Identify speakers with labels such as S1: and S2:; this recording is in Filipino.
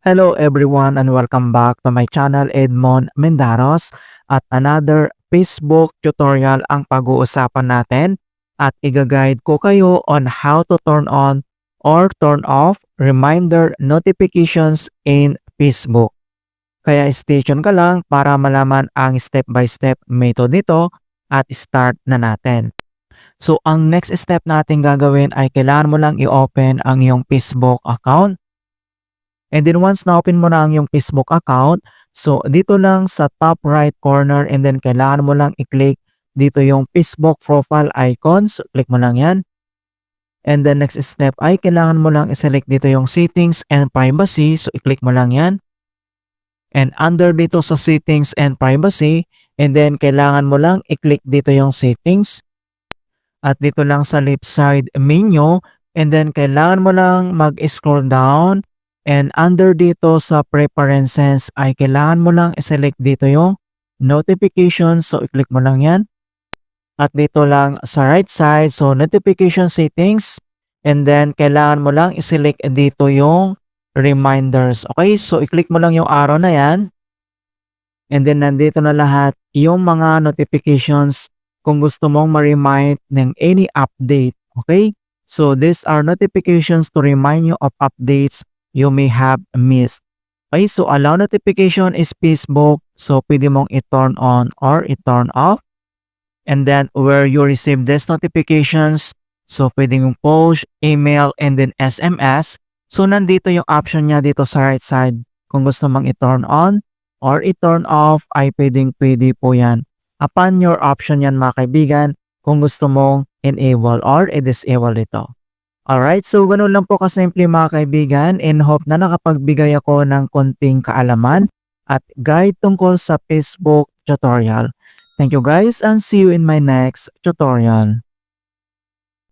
S1: Hello everyone and welcome back to my channel Edmond Mendaros at another Facebook tutorial ang pag-uusapan natin at i-guide ko kayo on how to turn on or turn off reminder notifications in Facebook. Kaya stay tuned ka lang para malaman ang step-by-step method nito at start na natin. So ang next step natin gagawin ay kailangan mo lang i-open ang iyong Facebook account. And then once na-open mo na ang iyong Facebook account, so dito lang sa top right corner and then kailangan mo lang i-click dito yung Facebook profile icons. Click mo lang yan. And the next step ay kailangan mo lang i-select dito yung settings and privacy. So i-click mo lang yan. And under dito sa settings and privacy, and then kailangan mo lang i-click dito yung settings. At dito lang sa left side menu, and then kailangan mo lang mag-scroll down. And under dito sa preferences ay kailangan mo lang i-select dito yung notifications. So i-click mo lang yan. At dito lang sa right side, so notification settings. And then kailangan mo lang i-select dito yung reminders. Okay, so i-click mo lang yung arrow na yan. And then nandito na lahat yung mga notifications kung gusto mong ma-remind ng any update. Okay, so these are notifications to remind you of updates you may have missed. Okay, so allow notification is Facebook. So pwede mong i-turn on or i-turn off. And then where you receive these notifications, so pwede yung push, email, and then SMS. So nandito yung option niya dito sa right side. Kung gusto mong i-turn on or i-turn off ay pwede po yan. Upon your option yan mga kaibigan kung gusto mong enable or i-disable ito. Alright, so ganun lang po kasimple mga kaibigan, and hope na nakapagbigay ako ng konting kaalaman at guide tungkol sa Facebook tutorial. Thank you guys and see you in my next tutorial.